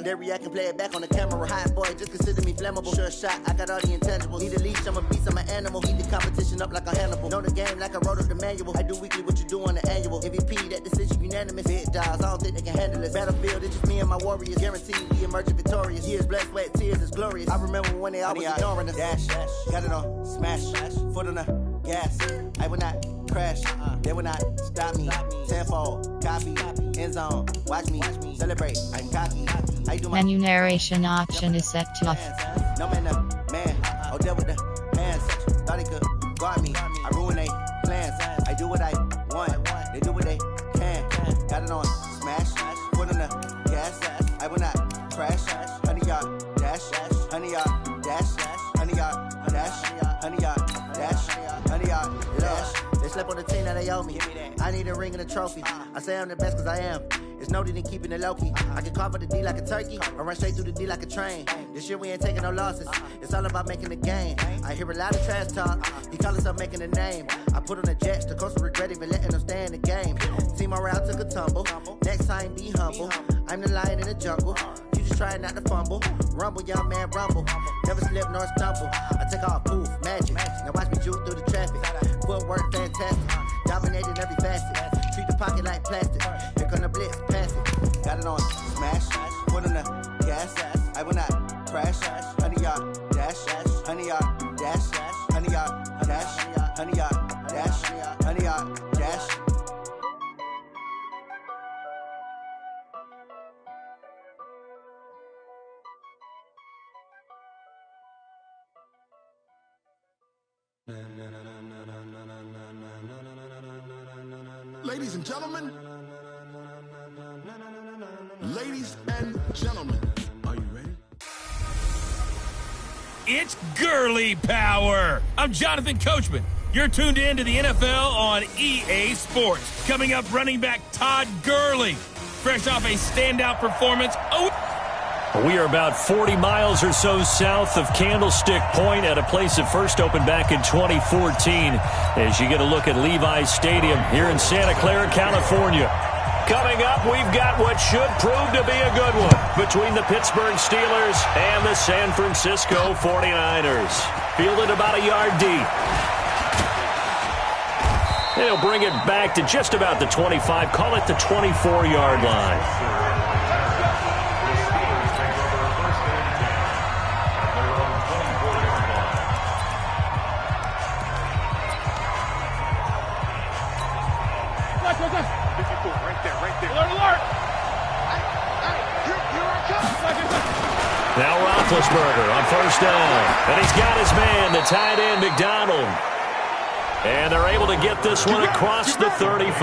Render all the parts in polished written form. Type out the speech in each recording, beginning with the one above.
They react and play it back on the camera. Hot boy, just consider me flammable. Sure shot, I got all the intangibles. Need a leash, I'm a beast, I'm an animal. Heat the competition up like a Hannibal. Know the game like I wrote up the manual. I do weekly what you do on the annual. MVP, that decision unanimous. Big dogs, I don't think they can handle it. Battlefield, it's just me and my warriors. Guaranteed we emerging victorious. Years, blood, sweat, tears is glorious. I remember when they always ignoring us. Dash, got it on, smash, foot on the gas. I will not crash, they will not stop me. Tenfold, copy, end zone, watch me celebrate. I'm cocky. I do my menu narration option is set to off. No man, man, oh deal with the hands. Thought he could guard me. I ruin they plans. I do what I want. They do what they can. Got it on smash, foot on the gas. I will not crash. 100-yard dash, 100-yard dash, 100-yard dash, 100-yard dash, 100-yard dash. They slept on the team that they owe me. I need a ring and a trophy. I say I'm the best cause I am. It's noted in keeping it low-key. I can carve up the D like a turkey or run straight through the D like a train. This year we ain't taking no losses. It's all about making the game. I hear a lot of trash talk. He call himself making a name. I put on the Jets. The coach will regret even letting them stay in the game. Team morale took a tumble. Next time be humble. I'm the lion in the jungle. You just try not to fumble. Rumble, young man, rumble. Never slip nor stumble. I take off, poof, magic. Now watch me juke through the traffic. Footwork fantastic. Dominating every facet. Treat the pocket like plastic. Here come the blitz, pass it. Got it on smash. Foot on the gas. I will not crash. 100-yard dash. 100-yard dash. 100-yard dash. 100-yard dash. 100-yard dash. Ladies and gentlemen, are you ready? It's girly power. I'm Jonathan Coachman. You're tuned in to the NFL on EA Sports. Coming up, running back Todd Gurley, fresh off a standout performance. We are about 40 miles or so south of Candlestick Point at a place that first opened back in 2014 as you get a look at Levi's Stadium here in Santa Clara, California. Coming up, we've got what should prove to be a good one between the Pittsburgh Steelers and the San Francisco 49ers. Fielded about a yard deep. They'll bring it back to just about the 25, call it the 24-yard line. Now Roethlisberger on first down. And he's got his man, the tight end, McDonald. And they're able to get this one across the 35.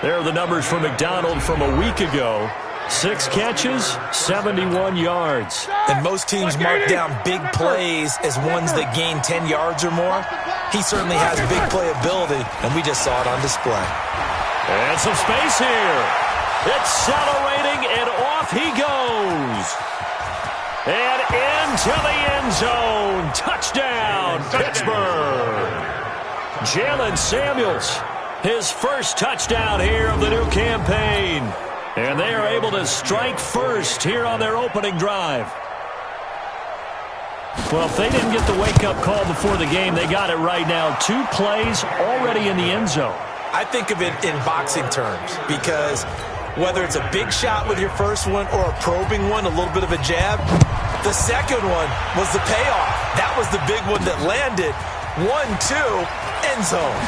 There are the numbers for McDonald from a week ago. 6 catches, 71 yards. And most teams mark down big plays as ones that gain 10 yards or more. He certainly has big playability, and we just saw it on display. And some space here. Accelerating, and off he goes. And into the end zone. Touchdown, Pittsburgh. Jalen Samuels, his first touchdown here of the new campaign. And they are able to strike first here on their opening drive. Well, if they didn't get the wake-up call before the game, they got it right now. 2 plays already in the end zone. I think of it in boxing terms because whether it's a big shot with your first one or a probing one, a little bit of a jab, the second one was the payoff. That was the big one that landed. 1-2, end zone.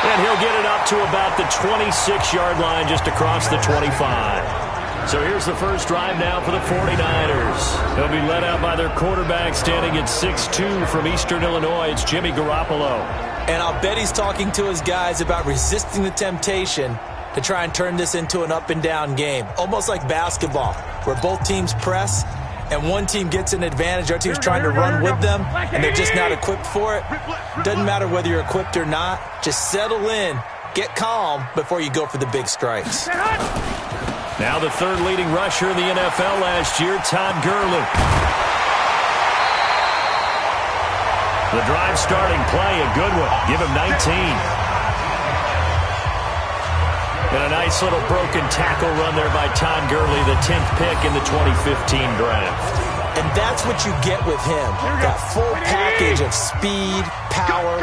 And he'll get it up to about the 26-yard line just across the 25. So here's the first drive now for the 49ers. They'll be led out by their quarterback standing at 6'2" from Eastern Illinois. It's Jimmy Garoppolo. And I'll bet he's talking to his guys about resisting the temptation to try and turn this into an up-and-down game. Almost like basketball, where both teams press, and one team gets an advantage, our team's trying to run with them, and they're just not equipped for it. Doesn't matter whether you're equipped or not. Just settle in, get calm before you go for the big strikes. Now the third leading rusher in the NFL last year, Todd Gurley. The drive starting play, a good one. Give him 19. And a nice little broken tackle run there by Todd Gurley, the 10th pick in the 2015 draft. And that's what you get with him. That full package of speed, power,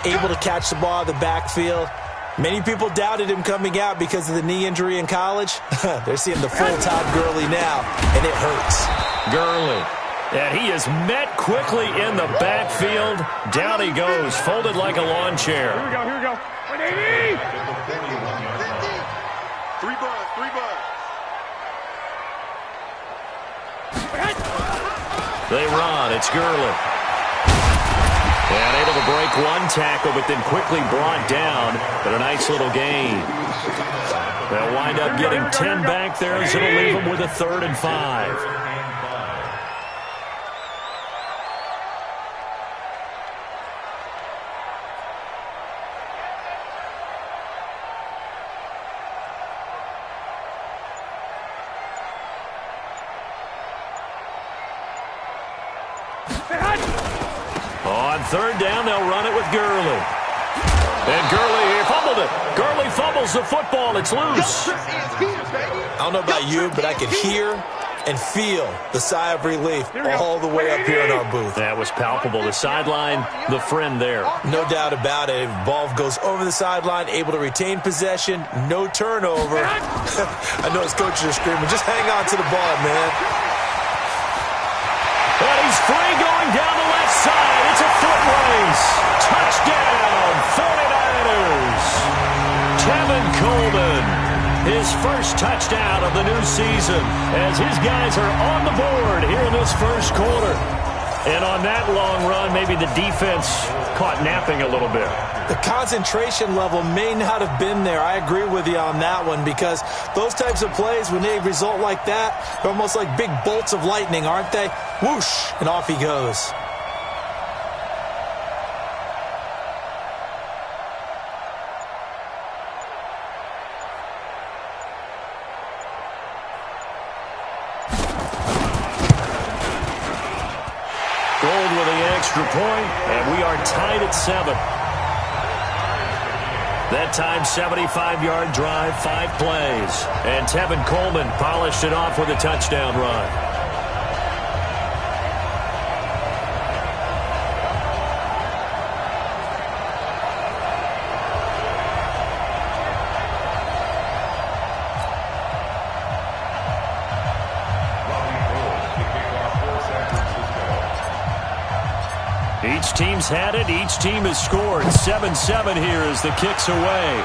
able to catch the ball out of the backfield. Many people doubted him coming out because of the knee injury in college. They're seeing the full Todd Gurley now, and it hurts. Gurley. And he is met quickly in the backfield. Down he goes, folded like a lawn chair. Here we go. 180! 3 buds. They run. It's Gurley. And able to break one tackle, but then quickly brought down. But a nice little gain. They'll wind up getting 10 back there, as it'll leave them with a 3rd and 5. On 3rd down, they'll run it with Gurley. And Gurley fumbled it. Gurley fumbles the football. It's loose. I don't know about you, but I could hear and feel the sigh of relief all the way up here in our booth. That was palpable. The sideline, the friend there. No doubt about it. Ball goes over the sideline, able to retain possession, no turnover. I know his coaches are screaming, just hang on to the ball, man. And he's free going down the left side. It's a foot race. Touchdown, 49ers. Tevin Coleman, his first touchdown of the new season, as his guys are on the board here in this first quarter. And on that long run, maybe the defense caught napping a little bit. The concentration level may not have been there. I agree with you on that one, because those types of plays, when they result like that, they're almost like big bolts of lightning, aren't they? Whoosh, and off he goes. Gold with the extra point, and we are tied at 7. That time, 75-yard drive, 5 plays. And Tevin Coleman polished it off with a touchdown run. Each team's had it. Each team has scored. 7-7 here as the kick's away.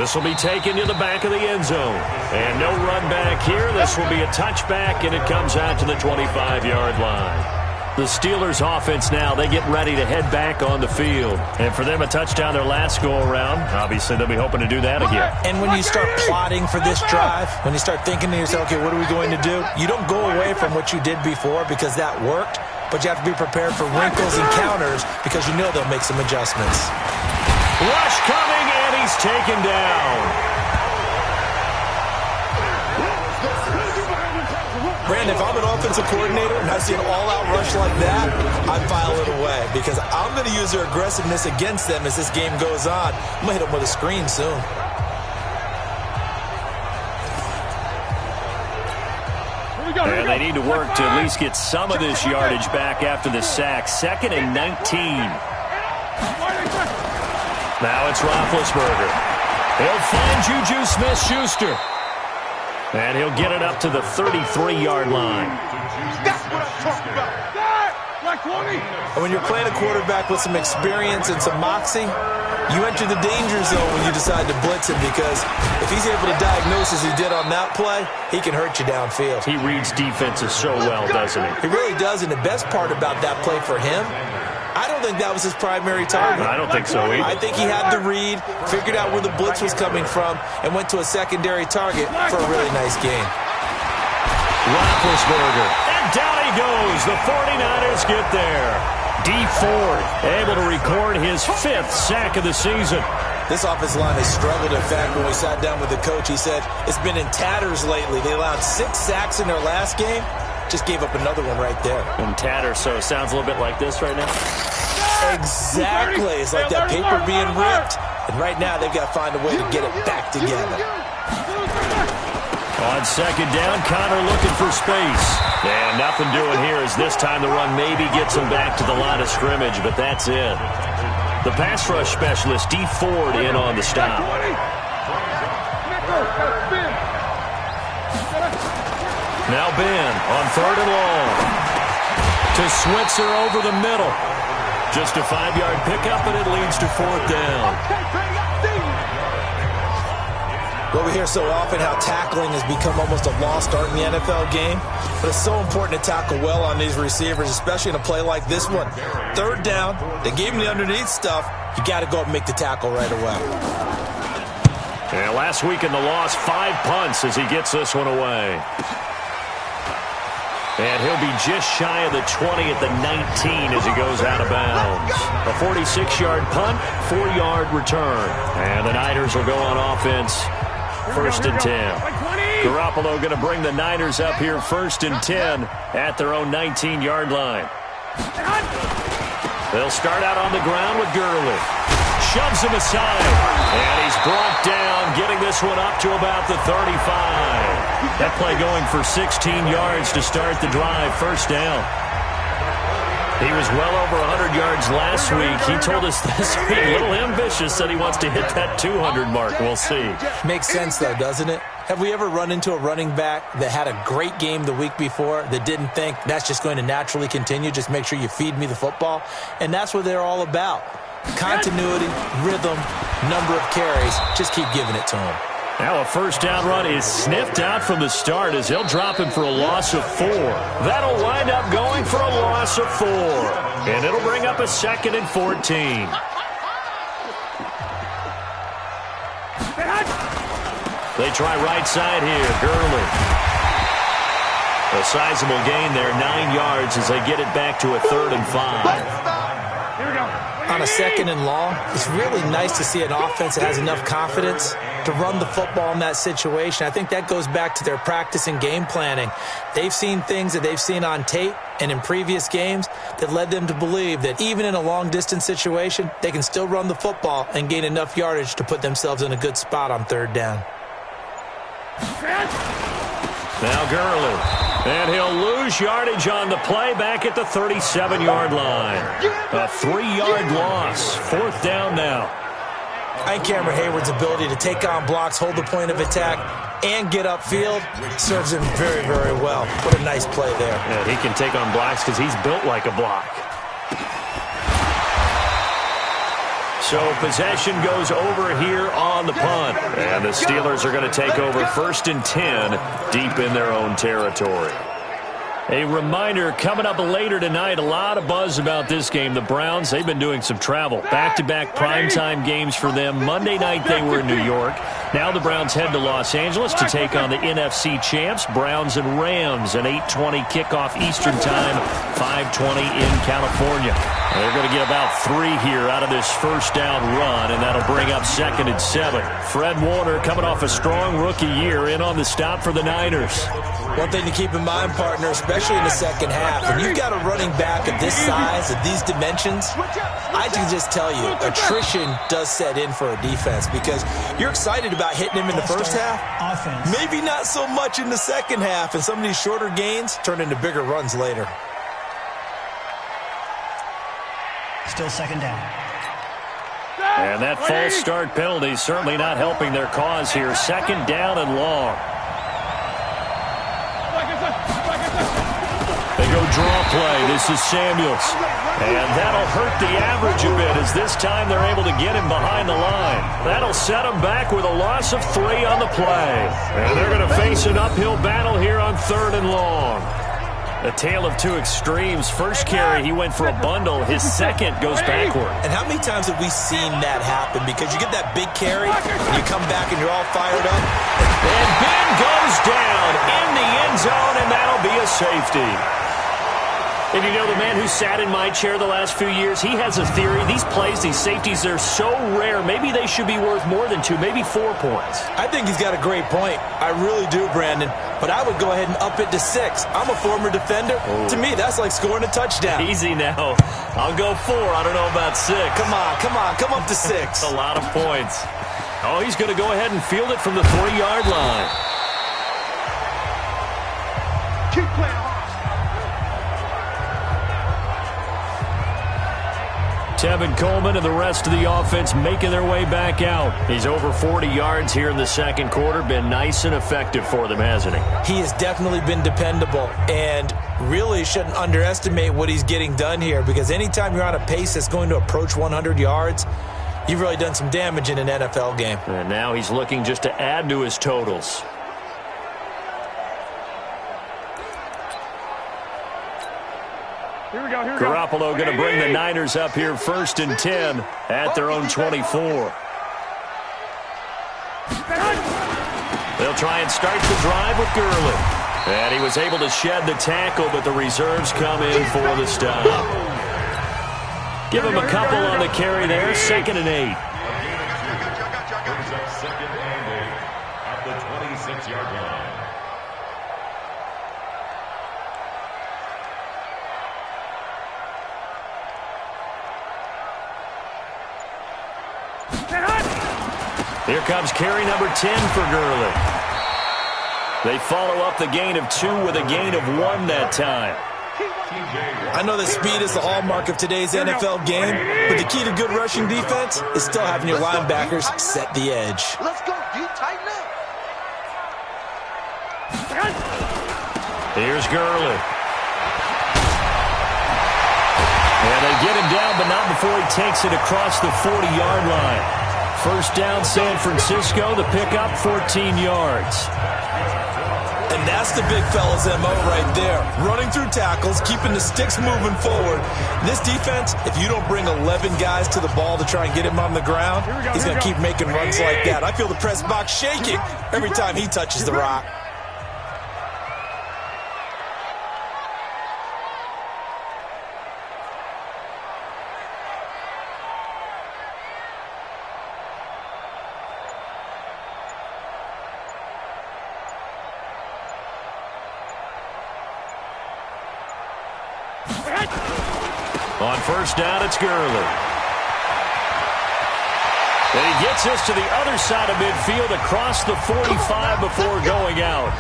This will be taken to the back of the end zone. And no run back here. This will be a touchback, and it comes out to the 25-yard line. The Steelers' offense now, they get ready to head back on the field. And for them, a touchdown their last go-around. Obviously, they'll be hoping to do that again. And when you start plotting for this drive, when you start thinking to yourself, okay, what are we going to do? You don't go away from what you did before because that worked. But you have to be prepared for wrinkles and counters because you know they'll make some adjustments. Rush coming, and he's taken down. Brandon, if I'm an offensive coordinator and I see an all-out rush like that, I'd file it away because I'm going to use their aggressiveness against them as this game goes on. I'm going to hit them with a screen soon. And they need to work to at least get some of this yardage back after the sack. 2nd and 19. Now it's Roethlisberger. He'll find Juju Smith-Schuster. And he'll get it up to the 33-yard line. That's what I'm talking about. And when you're playing a quarterback with some experience and some moxie, you enter the danger zone when you decide to blitz him because if he's able to diagnose as he did on that play, he can hurt you downfield. He reads defenses so well, doesn't he? He really does, and the best part about that play for him, I don't think that was his primary target. I don't think so either. I think he had the read, figured out where the blitz was coming from, and went to a secondary target for a really nice game. Roethlisberger. And down he goes. The 49ers get there. Dee Ford able to record his 5th sack of the season. This offensive line has struggled. In fact, when we sat down with the coach, he said it's been in tatters lately. They allowed 6 sacks in their last game. Just gave up another one right there. In tatters, so it sounds a little bit like this right now. Exactly. It's like that paper being ripped. And right now, they've got to find a way to get it back together. On second down, Connor looking for space. And nothing doing here as this time the run maybe gets him back to the line of scrimmage, but that's it. The pass rush specialist, D. Ford, in on the stop. Now Ben on third and long. To Switzer over the middle. Just a 5-yard pickup, and it leads to fourth down. Well, we hear so often how tackling has become almost a lost art in the NFL game, but it's so important to tackle well on these receivers, especially in a play like this one. Third down, they gave him the underneath stuff. You got to go up and make the tackle right away. And last week in the loss, 5 punts as he gets this one away. And he'll be just shy of the 20 at the 19 as he goes out of bounds. A 46-yard punt, 4-yard return. And the Niners will go on offense. First and 10. Garoppolo going to bring the Niners up here first and 10 at their own 19-yard line. They'll start out on the ground with Gurley. Shoves him aside. And he's brought down, getting this one up to about the 35. That play going for 16 yards to start the drive. First down. He was well over 100 yards last week. He told us this week, a little ambitious, said he wants to hit that 200 mark. We'll see. Makes sense, though, doesn't it? Have we ever run into a running back that had a great game the week before that didn't think that's just going to naturally continue? Just make sure you feed me the football. And that's what they're all about. Continuity, rhythm, number of carries. Just keep giving it to him. Now a first down run is sniffed out from the start as they'll drop him for a loss of 4. That'll wind up going for a loss of 4. And it'll bring up a 2nd and 14. They try right side here. Gurley. A sizable gain there, 9 yards as they get it back to a 3rd and 5. On a 2nd and long, it's really nice to see an offense that has enough confidence to run the football in that situation. I think that goes back to their practice and game planning. They've seen things that they've seen on tape and in previous games that led them to believe that even in a long-distance situation, they can still run the football and gain enough yardage to put themselves in a good spot on 3rd down. Now Gurley. And he'll lose yardage on the play back at the 37-yard line. A 3-yard loss. 4th down now. I think Cameron Hayward's ability to take on blocks, hold the point of attack, and get upfield serves him very, very well. What a nice play there. Yeah, he can take on blocks because he's built like a block. So possession goes over here on the punt. And the Steelers are going to take over 1st and 10 deep in their own territory. A reminder, coming up later tonight, a lot of buzz about this game. The Browns, they've been doing some travel. Back-to-back primetime games for them. Monday night they were in New York. Now the Browns head to Los Angeles to take on the NFC champs, Browns and Rams, an 8:20 kickoff Eastern time, 5:20 in California. They're going to get about 3 here out of this first down run, and that'll bring up 2nd and 7. Fred Warner coming off a strong rookie year in on the stop for the Niners. One thing to keep in mind, partner, especially in the second half, when you've got a running back of this size, of these dimensions, I can just tell you, attrition does set in for a defense because you're excited about hitting him in the first half. Maybe not so much in the second half, and some of these shorter gains turn into bigger runs later. Still 2nd down. And that false start penalty certainly not helping their cause here. 2nd down and long. They go draw play. This is Samuels. And that'll hurt the average a bit as this time they're able to get him behind the line. That'll set him back with a loss of 3 on the play. And they're going to face an uphill battle here on 3rd and long. A tale of 2 extremes. First carry, he went for a bundle. His second goes backward. And how many times have we seen that happen? Because you get that big carry, and you come back and you're all fired up. And Ben goes down in the end zone, and that'll be a safety. And you know, the man who sat in my chair the last few years, he has a theory. These plays, these safeties, they're so rare. Maybe they should be worth more than 2, maybe 4 points. I think he's got a great point. I really do, Brandon. but I would go ahead and up it to 6. I'm a former defender. Ooh. To me, that's like scoring a touchdown. Easy now. I'll go 4. I don't know about 6. Come up to 6. That's a lot of points. Oh, he's going to go ahead and field it from the 3-yard line. Keep playing hard. Tevin Coleman and the rest of the offense making their way back out. He's over 40 yards here in the second quarter. Been nice and effective for them, hasn't he? He has definitely been dependable, and really shouldn't underestimate what he's getting done here, because anytime you're on a pace that's going to approach 100 yards, you've really done some damage in an NFL game. And now he's looking just to add to his totals. Here we go. Garoppolo going to bring the Niners up here 1st and 10 at their own 24. They'll try and start the drive with Gurley. And he was able to shed the tackle, but the reserves come in for the stop. Give him a couple on the carry there, 2nd and 8. Second and 8 at the 26-yard line. Here comes carry number 10 for Gurley. They follow up the gain of 2 with a gain of 1 that time. I know that speed is the hallmark of today's NFL game, but the key to good rushing defense is still having your linebackers set the edge. Let's go. You tighten up. Here's Gurley. And they get him down, but not before he takes it across the 40-yard line. First down, San Francisco. The pickup, 14 yards. And that's the big fella's MO right there. Running through tackles, keeping the sticks moving forward. This defense, if you don't bring 11 guys to the ball to try and get him on the ground, he's going to keep making runs like that. I feel the press box shaking every time he touches the rock. On first down, it's Gurley. And he gets us to the other side of midfield across the 45 before going out.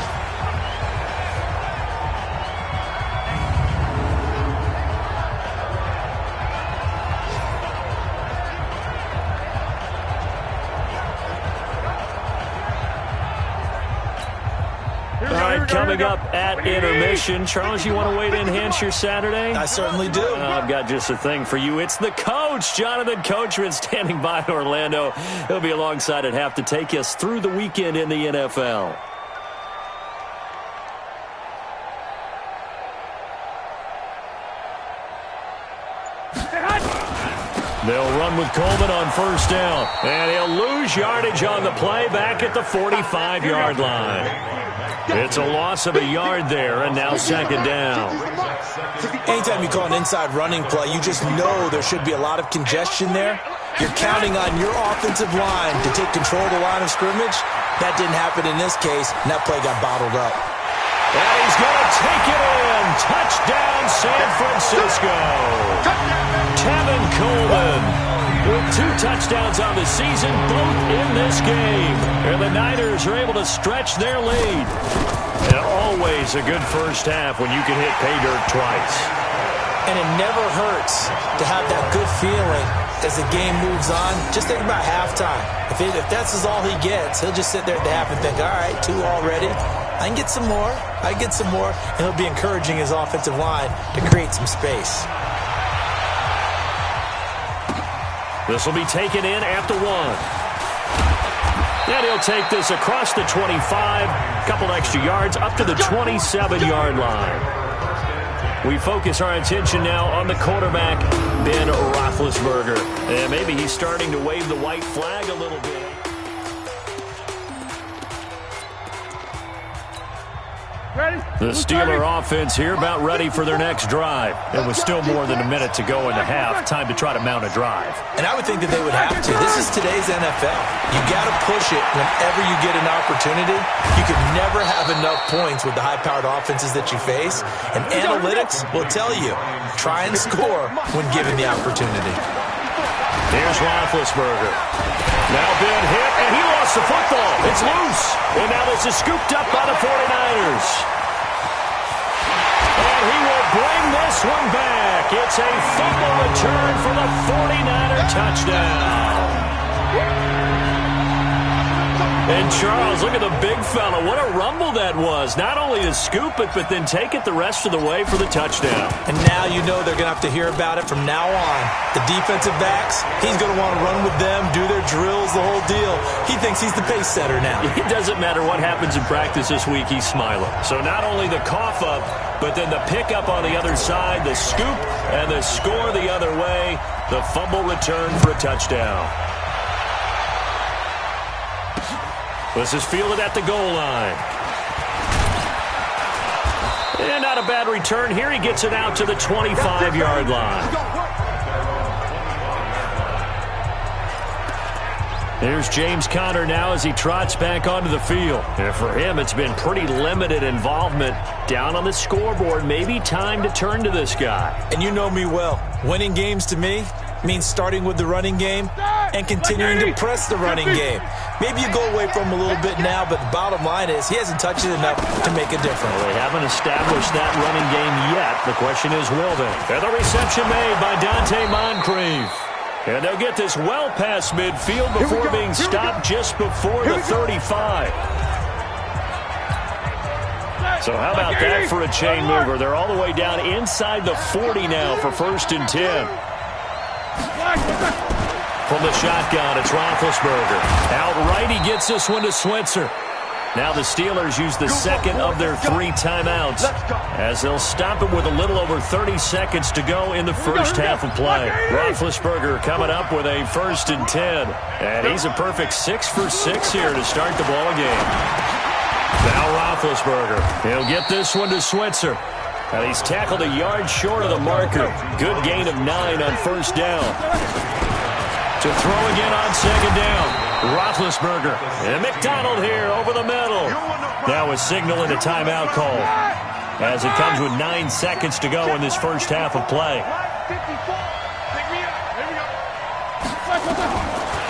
Coming up at intermission. Charles, you want a way to enhance your Saturday? I certainly do. I've got just a thing for you. It's the coach, Jonathan Coachman, standing by in Orlando. He'll be alongside at half to take us through the weekend in the NFL. They'll run with Coleman on first down. And he'll lose yardage on the play back at the 45-yard line. It's a loss of a yard there, and now second down. Anytime you call an inside running play, you just know there should be a lot of congestion there. You're counting on your offensive line to take control of the line of scrimmage. That didn't happen in this case, and that play got bottled up. And he's going to take it in. Touchdown, San Francisco. Tevin Coleman with 2 touchdowns on the season, both in this game. And the Niners are able to stretch their lead. And always a good first half when you can hit pay dirt twice. And it never hurts to have that good feeling as the game moves on. Just think about halftime. If that's all he gets, he'll just sit there at the half and think, all right, 2 already. I can get some more. And he'll be encouraging his offensive line to create some space. This will be taken in at the 1. And he'll take this across the 25, a couple extra yards, up to the 27-yard line. We focus our attention now on the quarterback, Ben Roethlisberger. And maybe he's starting to wave the white flag a little bit. The Steeler offense here about ready for their next drive. It was still more than a minute to go in the half. Time to try to mount a drive. And I would think that they would have to. This is today's NFL. You got to push it whenever you get an opportunity. You can never have enough points with the high-powered offenses that you face. And analytics will tell you, try and score when given the opportunity. Here's Roethlisberger. Now been hit, and he lost the football. It's loose. And now this is scooped up by the 49ers. And he will bring this one back. It's a fumble return for the 49er touchdown. And Charles, look at the big fella. What a rumble that was. Not only to scoop it, but then take it the rest of the way for the touchdown. And now you know they're going to have to hear about it from now on. The defensive backs, he's going to want to run with them, do their drills, the whole deal. He thinks he's the pace setter now. It doesn't matter what happens in practice this week, he's smiling. So not only the cough up, but then the pickup on the other side, the scoop, and the score the other way. The fumble return for a touchdown. This is fielded at the goal line. And not a bad return here. He gets it out to the 25-yard line. There's James Conner now as he trots back onto the field. And for him, it's been pretty limited involvement down on the scoreboard. Maybe time to turn to this guy. And you know me well. Winning games to me means starting with the running game and continuing to press the running game. Maybe you go away from him a little bit now, but the bottom line is he hasn't touched it enough to make a difference. Well, they haven't established that running game yet. The question is, will they? And the reception made by Dante Moncrief. And they'll get this well past midfield before being stopped just before the 35. So how about that for a chain mover? They're all the way down inside the 40 now for 1st and 10. From the shotgun, it's Roethlisberger. Outright, he gets this one to Switzer. Now the Steelers use the second of their 3 timeouts as they'll stop it with a little over 30 seconds to go in the first half of play. Roethlisberger coming up with a 1st and 10. And he's a perfect 6 for 6 here to start the ball game. Now Roethlisberger. He'll get this one to Switzer. And he's tackled a yard short of the marker. Good gain of 9 on 1st down. To throw again on 2nd down. Roethlisberger. And McDonald here over the middle. Now a signal and a timeout call as it comes with 9 seconds to go in this first half of play.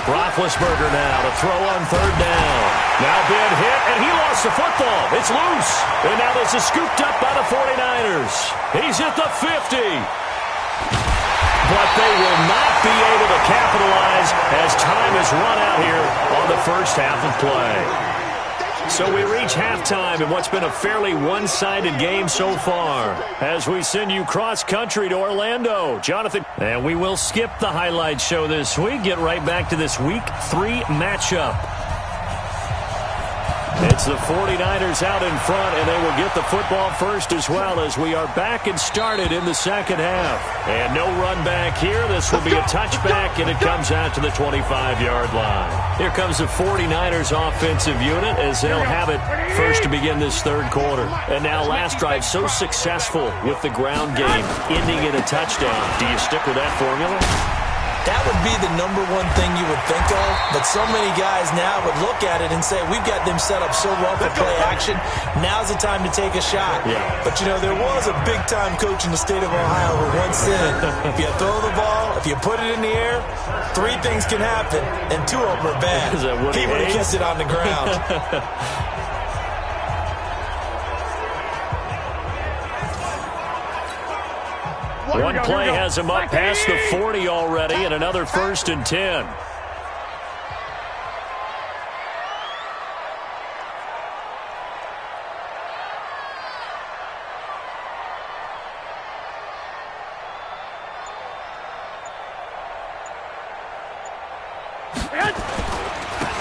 Roethlisberger now to throw on 3rd down. Now been hit, and he lost the football. It's loose. And now this is scooped up by the 49ers. He's at the 50. But they will not be able to capitalize as time has run out here on the first half of play. So we reach halftime in what's been a fairly one-sided game so far as we send you cross-country to Orlando. Jonathan, and we will skip the highlight show this week. Get right back to this Week 3 matchup. It's the 49ers out in front, and they will get the football first as well as we are back and started in the second half. And no run back here. This will be a touchback, and it comes out to the 25-yard line. Here comes the 49ers offensive unit as they'll have it first to begin this third quarter. And now last drive so successful with the ground game, ending in a touchdown. Do you stick with that formula? That would be the #1 thing you would think of, but so many guys now would look at it and say, we've got them set up so well for play action, now's the time to take a shot. Yeah. But, you know, there was a big-time coach in the state of Ohio who once said, if you throw the ball, if you put it in the air, 3 things can happen, and 2 of them are bad. He would have kept it on the ground. One play has him up past the 40 already, and another 1st and 10.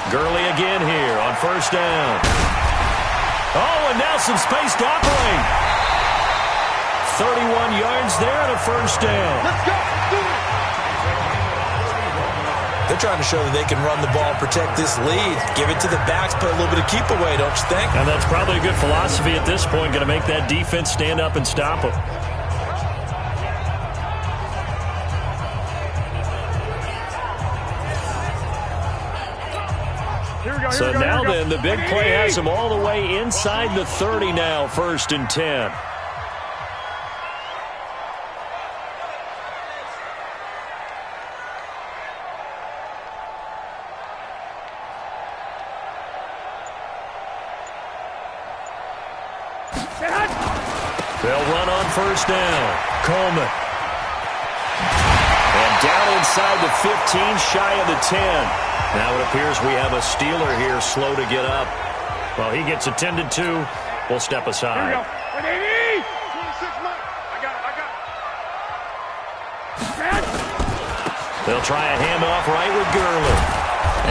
Gurley again here on 1st down. Oh, and now some space to operate. 31 yards there and a 1st down. Let's go. They're trying to show that they can run the ball and protect this lead. Give it to the backs, play a little bit of keep away, don't you think? And that's probably a good philosophy at this point, going to make that defense stand up and stop them. So now then, the big play has them all the way inside the 30 now, 1st and 10. They'll run on 1st down. Coleman. And down inside the 15, shy of the 10. Now it appears we have a Steeler here slow to get up. Well, he gets attended to. We'll step aside. They'll try a handoff right with Gurley.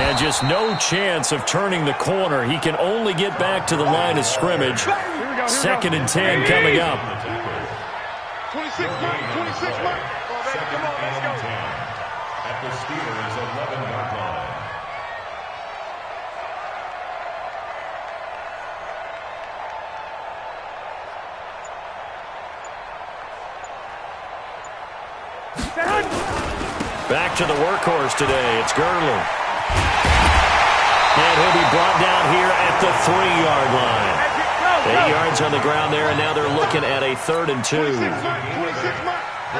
And just no chance of turning the corner. He can only get back to the line of scrimmage. 2nd and 10 coming up. 26 mark, 26 mark. Come on, let's go. At the Steelers' 11-yard line. Back to the workhorse today. It's Gurley. And he'll be brought down here at the 3-yard line. 8 yards on the ground there, and now they're looking at a 3rd and 2.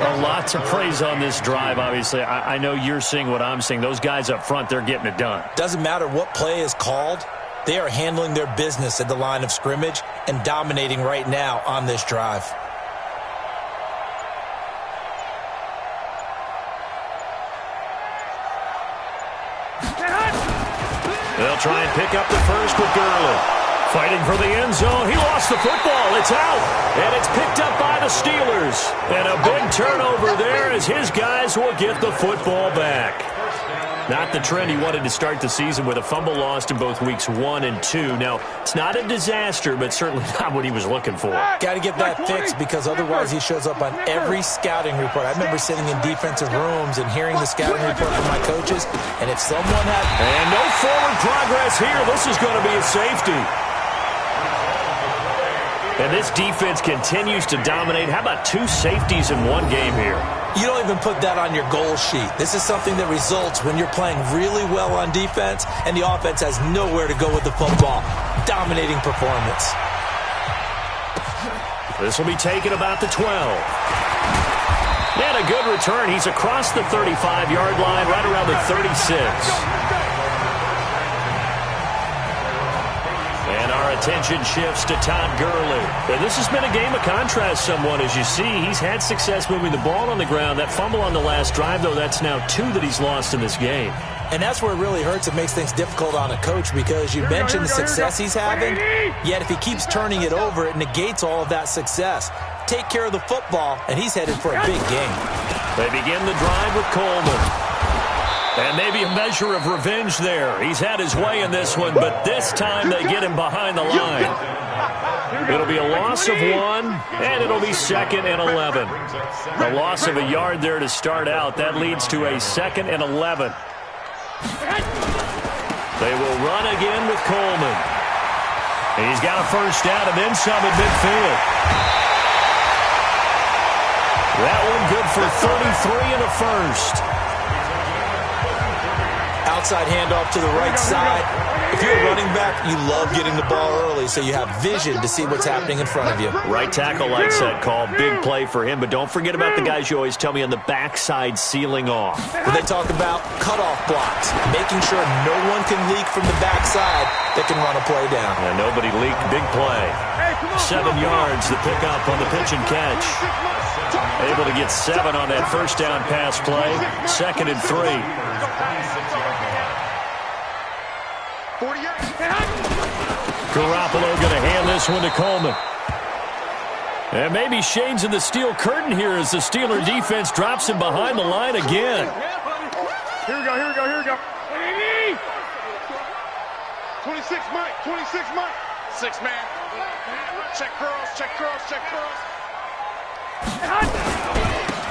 A lot to praise on this drive, obviously. I know you're seeing what I'm seeing. Those guys up front, they're getting it done. Doesn't matter what play is called. They are handling their business at the line of scrimmage and dominating right now on this drive. They'll try and pick up the first with Gurley. Fighting for the end zone. He lost the football. It's out. And it's picked up by the Steelers. And a big turnover there as his guys will get the football back. Not the trend he wanted to start the season with, a fumble lost in both weeks 1 and 2. Now, it's not a disaster, but certainly not what he was looking for. Got to get that fixed because otherwise he shows up on every scouting report. I remember sitting in defensive rooms and hearing the scouting report from my coaches, and if someone had... And no forward progress here. This is going to be a safety. And this defense continues to dominate. How about 2 safeties in one game here? You don't even put that on your goal sheet. This is something that results when you're playing really well on defense and the offense has nowhere to go with the football. Dominating performance. This will be taken about the 12. And a good return. He's across the 35-yard line, right around the 36. Attention shifts to Todd Gurley. And this has been a game of contrast somewhat. As you see, he's had success moving the ball on the ground. That fumble on the last drive, though, that's now 2 that he's lost in this game. And that's where it really hurts. It makes things difficult on a coach because you mentioned the success he's having, yet if he keeps turning it over, it negates all of that success. Take care of the football, and he's headed for a big game. They begin the drive with Coleman. And maybe a measure of revenge there. He's had his way in this one, but this time they get him behind the line. It'll be a loss of 1, and it'll be 2nd and 11. A loss of a yard there to start out. That leads to a 2nd and 11. They will run again with Coleman. And he's got a first down and then some at midfield. That one good for 33 and a first. Outside handoff to the right side. If you're a running back, you love getting the ball early so you have vision to see what's happening in front of you. Right tackle likes that call. Big play for him, but don't forget about the guys you always tell me on the backside sealing off. When they talk about cutoff blocks, making sure no one can leak from the backside that can run a play down. And nobody leaked. Big play. 7 yards, the pickup on the pitch and catch. Able to get 7 on that first down pass play. 2nd and 3. Garoppolo going to hand this one to Coleman. And maybe Shane's in the steel curtain here as the Steeler defense drops him behind the line again. Here we go, here we go, here we go. 26 Mike, 26 Mike. 6 man. Check curls, check curls, check curls.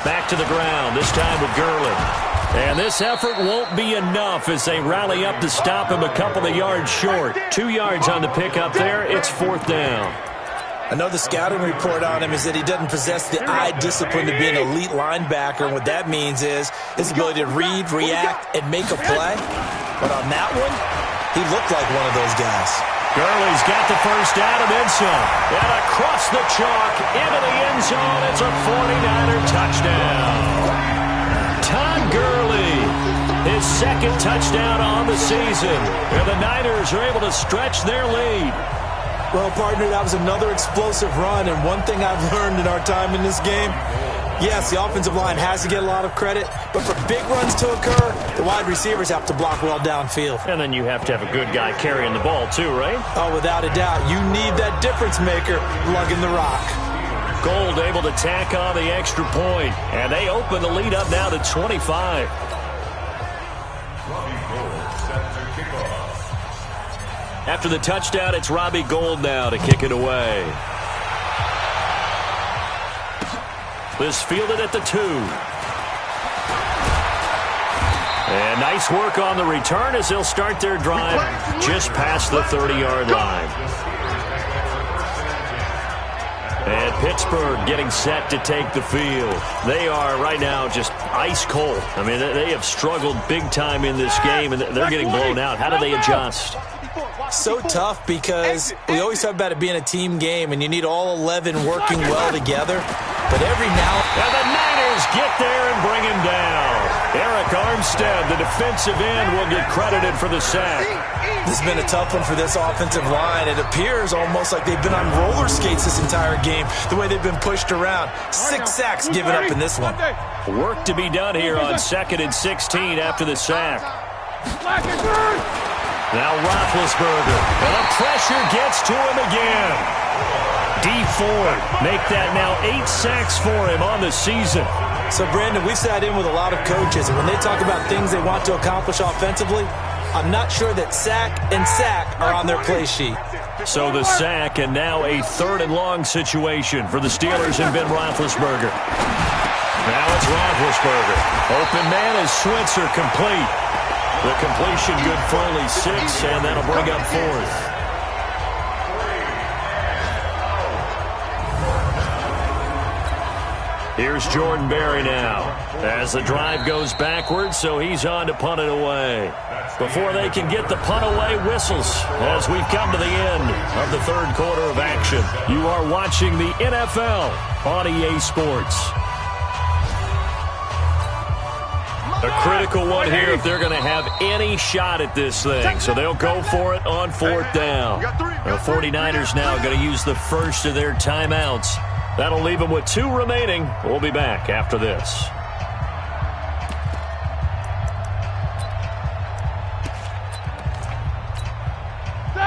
Back to the ground, this time with Gurley. And this effort won't be enough as they rally up to stop him a couple of yards short. 2 yards on the pickup there. It's 4th down. I know the scouting report on him is that he doesn't possess the eye discipline to be an elite linebacker. And what that means is his ability to read, react, and make a play. But on that one, he looked like one of those guys. Gurley's got the first down and then some. And across the chalk into the end zone. It's a 49er touchdown. Todd Gurley, his second touchdown on the season. And the Niners are able to stretch their lead. Well, partner, that was another explosive run, and one thing I've learned in our time in this game, yes, the offensive line has to get a lot of credit, but for big runs to occur, the wide receivers have to block well downfield. And then you have to have a good guy carrying the ball too, right? Oh, without a doubt. You need that difference maker lugging the rock. Gold able to tack on the extra point, and they open the lead up now to 25. After the touchdown, it's Robbie Gould now to kick it away. This fielded at the 2. And nice work on the return as they'll start their drive just past the 30-yard line. And Pittsburgh getting set to take the field. They are right now just ice cold. I mean, they have struggled big time in this game, and they're getting blown out. How do they adjust? So tough because we always talk about it being a team game, and you need all 11 working well together. But every now and the Niners get there and bring him down. Eric Armstead, the defensive end, will get credited for the sack. This has been a tough one for this offensive line. It appears almost like they've been on roller skates this entire game, the way they've been pushed around. 6 sacks given up in this one. Work to be done here on 2nd and 16 after the sack. Now Roethlisberger, and the pressure gets to him again. Dee Ford make that now 8 sacks for him on the season. So, Brandon, we've sat in with a lot of coaches, and when they talk about things they want to accomplish offensively, I'm not sure that sack and sack are on their play sheet. So the sack, and now a 3rd and long situation for the Steelers and Ben Roethlisberger. Now it's Roethlisberger. Open man is Switzer complete. The completion good for only 6, and that'll bring up 4th. Here's Jordan Berry now as the drive goes backwards, so he's on to punt it away. Before they can get the punt away, whistles as we've come to the end of the 3rd quarter of action. You are watching the NFL on EA Sports. A critical one here if they're going to have any shot at this thing. So they'll go for it on 4th down. The 49ers now going to use the first of their timeouts. That'll leave them with 2 remaining. We'll be back after this.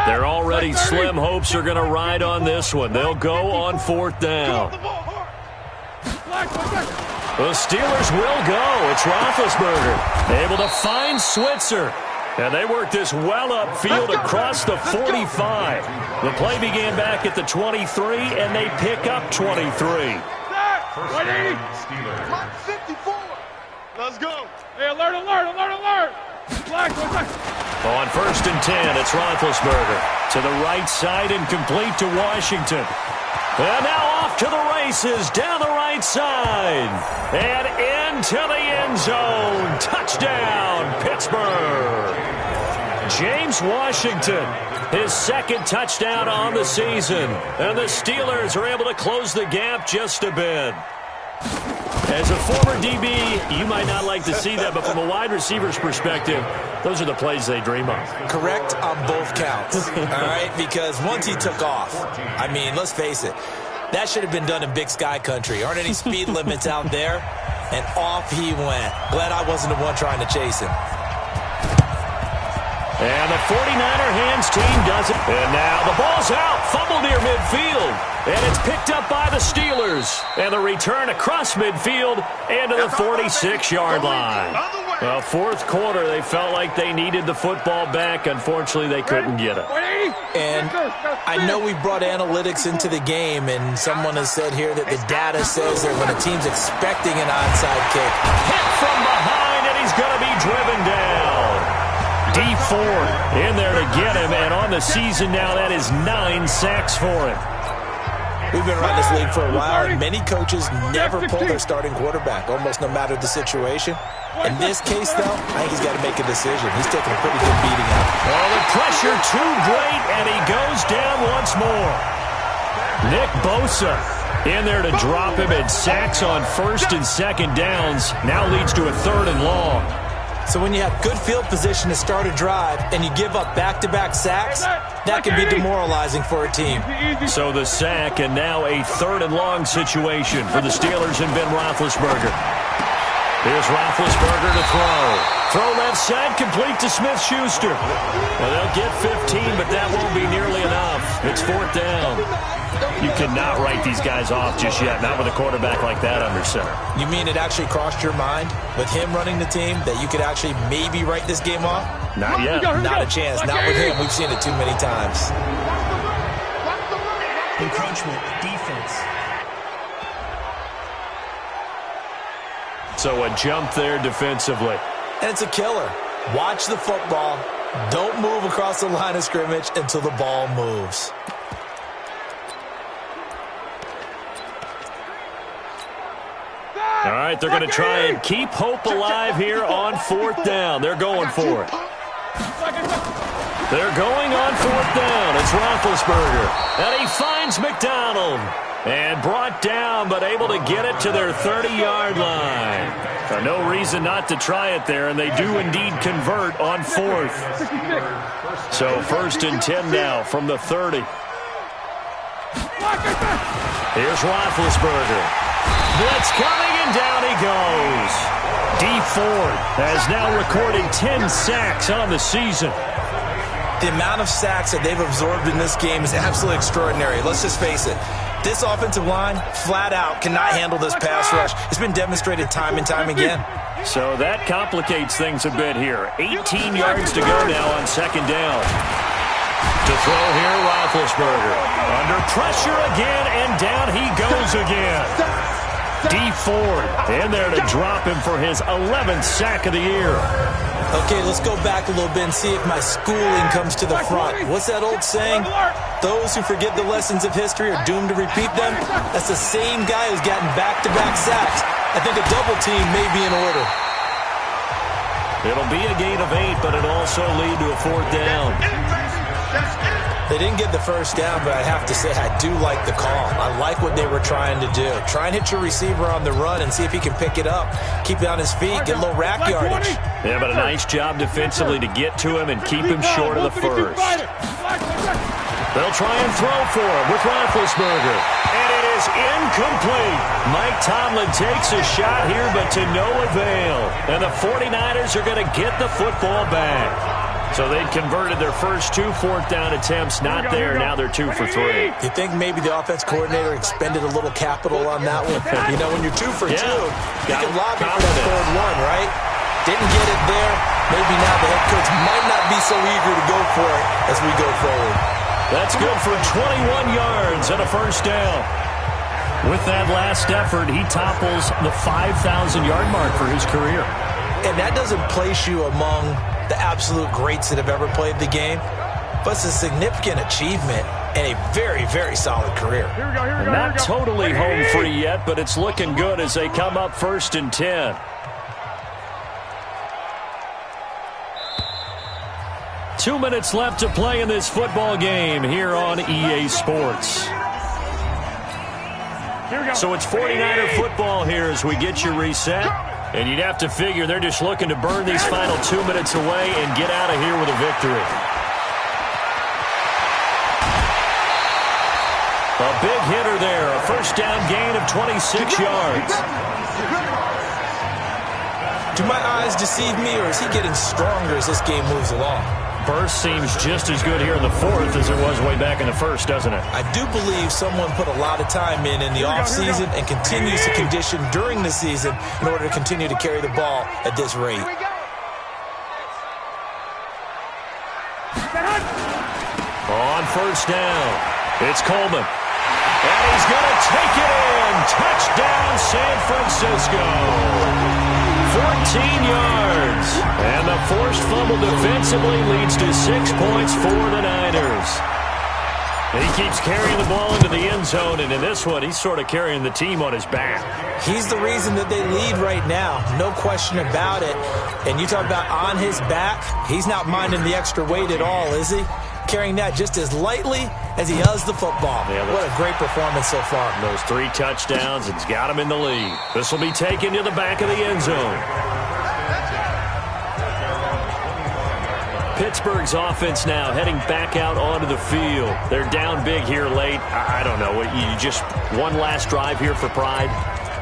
They're already slim hopes are going to ride on this one. They'll go on 4th down. The Steelers will go. It's Roethlisberger able to find Switzer. And they work this well upfield across the 45. The play began back at the 23, and they pick up 23. 54. Let's go. Hey, alert, alert, alert, alert. On 1st and 10, it's Roethlisberger to the right side and complete to Washington. And now off to the races, down the right side. And into the end zone. Touchdown, Pittsburgh. James Washington, his 2nd touchdown on the season. And the Steelers are able to close the gap just a bit. As a former DB, you might not like to see that, but from a wide receiver's perspective, those are the plays they dream of. Correct on both counts, all right? Because once he took off, I mean, let's face it, that should have been done in Big Sky country. Aren't any speed limits out there? And off he went. Glad I wasn't the one trying to chase him. And the 49er hands team does it. And now the ball's out. Fumble near midfield. And it's picked up by the Steelers. And the return across midfield into the 46-yard line. Well, 4th quarter, they felt like they needed the football back. Unfortunately, they couldn't get it. And I know we brought analytics into the game, and someone has said here that the data says that when a team's expecting an onside kick, hit from behind, and he's going to be driven down. D Ford in there to get him, and on the season now, that is 9 sacks for him. We've been around this league for a while, and many coaches never pull their starting quarterback, almost no matter the situation. In this case, though, I think he's got to make a decision. He's taking a pretty good beating out. Oh, the pressure too great, and he goes down once more. Nick Bosa in there to drop him, and sacks on first and second downs now leads to a 3rd and long. So when you have good field position to start a drive and you give up back-to-back sacks, that can be demoralizing for a team. So the sack, and now a 3rd and long situation for the Steelers and Ben Roethlisberger. Here's Roethlisberger to throw. Throw left side, complete to Smith-Schuster. Well, they'll get 15, but that won't be nearly enough. It's 4th down. You cannot write these guys off just yet, not with a quarterback like that under center. You mean it actually crossed your mind with him running the team that you could actually maybe write this game off? Not yet. Not a chance. Not with him. We've seen it too many times. Encroachment defense. So a jump there defensively. And it's a killer. Watch the football. Don't move across the line of scrimmage until the ball moves. All right, they're going to try and keep hope alive here on 4th down. They're going for it. They're going on 4th down. It's Roethlisberger. And he finds McDonald. And brought down, but able to get it to their 30-yard line. No reason not to try it there, and they do indeed convert on 4th. So 1st and 10 now from the 30. Here's Roethlisberger. Blitz coming, and down he goes. D Ford has now recorded 10 sacks on the season. The amount of sacks that they've absorbed in this game is absolutely extraordinary. Let's just face it. This offensive line, flat out, cannot handle this pass rush. It's been demonstrated time and time again. So that complicates things a bit here. 18 yards to go now on 2nd down. To throw here, Roethlisberger. Under pressure again, and down he goes again. D Ford in there to drop him for his 11th sack of the year. Okay, let's go back a little bit and see if my schooling comes to the front. What's that old saying? Those who forget the lessons of history are doomed to repeat them. That's the same guy who's gotten back-to-back sacks. I think a double team may be in order. It'll be a gain of 8, but it'll also lead to a 4th down. They didn't get the 1st down, but I have to say I do like the call. I like what they were trying to do. Try and hit your receiver on the run and see if he can pick it up. Keep it on his feet, get a little rack yardage. Yeah, but a nice job defensively to get to him and keep him short of the 1st. They'll try and throw for him with Roethlisberger. And it is incomplete. Mike Tomlin takes a shot here, but to no avail. And the 49ers are going to get the football back. So they'd converted their first 2 4th down attempts. Not there. Now they're 2 for 3. You think maybe the offense coordinator expended a little capital on that one? You know, when you're 2 for 2, you can lobby for that 3rd one, right? Didn't get it there. Maybe now the head coach might not be so eager to go for it as we go forward. That's good for 21 yards and a 1st down. With that last effort, he topples the 5,000-yard mark for his career. And that doesn't place you among the absolute greats that have ever played the game, but it's a significant achievement and a very, very solid career. Not totally home free yet, but it's looking good as they come up 1st and 10. Two minutes left to play in this football game here on EA Sports. So it's 49er football here as we get you reset. And you'd have to figure they're just looking to burn these final 2 minutes away and get out of here with a victory. A big hitter there. A 1st down gain of 26 yards. Do my eyes deceive me, or is he getting stronger as this game moves along? Burst seems just as good here in the 4th as it was way back in the 1st, doesn't it? I do believe someone put a lot of time in the offseason and continues to condition during the season in order to continue to carry the ball at this rate. On 1st down, it's Coleman. And he's going to take it in. Touchdown, San Francisco. 14 yards. And the forced fumble defensively leads to 6 points for the Niners. He keeps carrying the ball into the end zone, and in this one, he's sort of carrying the team on his back. He's the reason that they lead right now, no question about it. And you talk about on his back, he's not minding the extra weight at all, is he? Carrying that just as lightly as he does the football. Yeah, what a great performance so far. Those 3 touchdowns, it's got him in the lead. This will be taken to the back of the end zone. Pittsburgh's offense now heading back out onto the field. They're down big here late. I don't know. You just one last drive here for pride?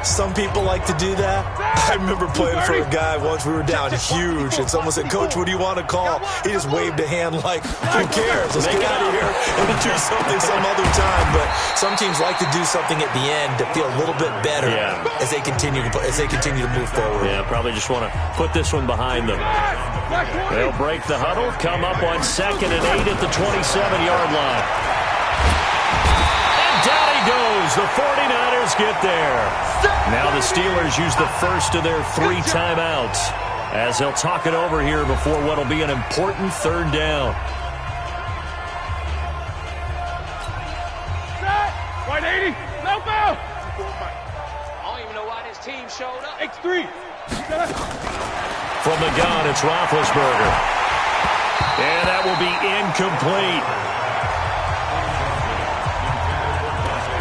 Some people like to do that. I remember playing for a guy once. We were down huge, and someone said, "Coach, what do you want to call?" He just waved a hand like, "Who cares? Let's get out of here and do something some other time." But some teams like to do something at the end to feel a little bit better as they continue to move forward. Yeah, probably just want to put this one behind them. They'll break the huddle, come up on 2nd and 8 at the 27-yard line. And down he goes. The 49ers get there. Now the Steelers use the first of their 3 timeouts as they'll talk it over here before what will be an important 3rd down. Right 80. No foul. I don't even know why this team showed up. X3. From the gun, it's Roethlisberger. And that will be incomplete.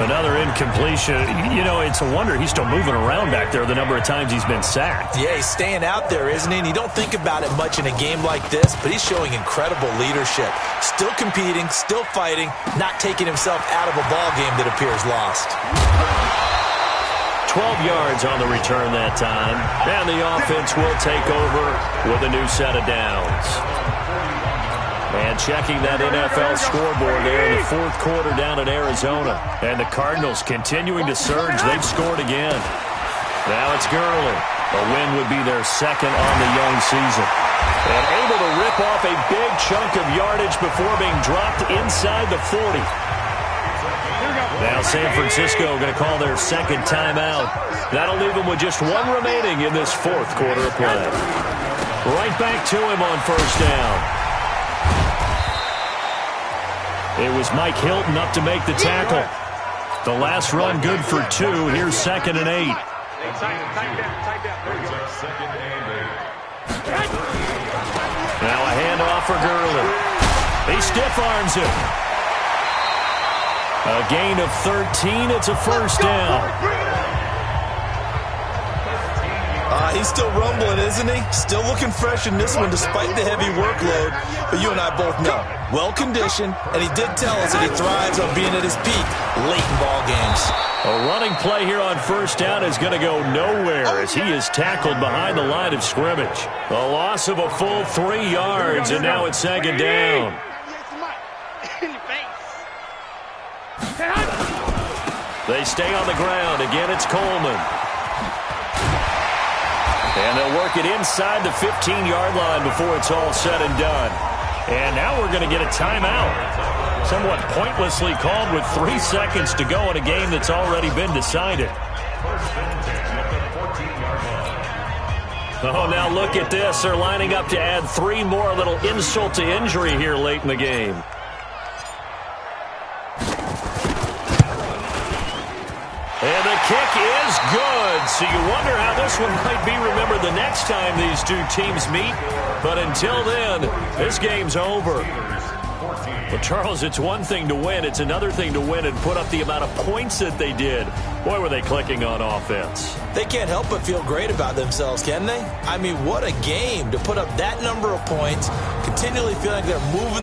Another incompletion. You know, it's a wonder he's still moving around back there the number of times he's been sacked. Yeah, he's staying out there, isn't he? And you don't think about it much in a game like this, but he's showing incredible leadership. Still competing, still fighting, not taking himself out of a ball game that appears lost. 12 yards on the return that time. And the offense will take over with a new set of downs. And checking that NFL scoreboard there in the 4th quarter down in Arizona. And the Cardinals continuing to surge. They've scored again. Now it's Gurley. A win would be their 2nd on the young season. And able to rip off a big chunk of yardage before being dropped inside the 40. Now San Francisco going to call their 2nd timeout. That'll leave them with just 1 remaining in this 4th quarter of play. Right back to him on 1st down. It was Mike Hilton up to make the tackle. The last run good for 2. Here's 2nd and 8. Now a handoff for Gurley. He stiff arms it. A gain of 13. It's a 1st down. He's still rumbling, isn't he? Still looking fresh in this one despite the heavy workload. But you and I both know, well-conditioned, and he did tell us that he thrives on being at his peak late in ball games. A running play here on 1st down is going to go nowhere as he is tackled behind the line of scrimmage. A loss of a full 3 yards, and now it's 2nd down. They stay on the ground. Again, it's Coleman. And they'll work it inside the 15-yard line before it's all said and done. And now we're going to get a timeout. Somewhat pointlessly called with 3 seconds to go in a game that's already been decided. Oh, now look at this. They're lining up to add 3 more, a little insult to injury here late in the game. And the kick is good. So you wonder how this one might be remembered the next time these 2 teams meet. But until then, this game's over. Well, Charles, it's one thing to win. It's another thing to win and put up the amount of points that they did. Boy, were they clicking on offense. They can't help but feel great about themselves, can they? I mean, what a game to put up that number of points, continually feeling like they're moving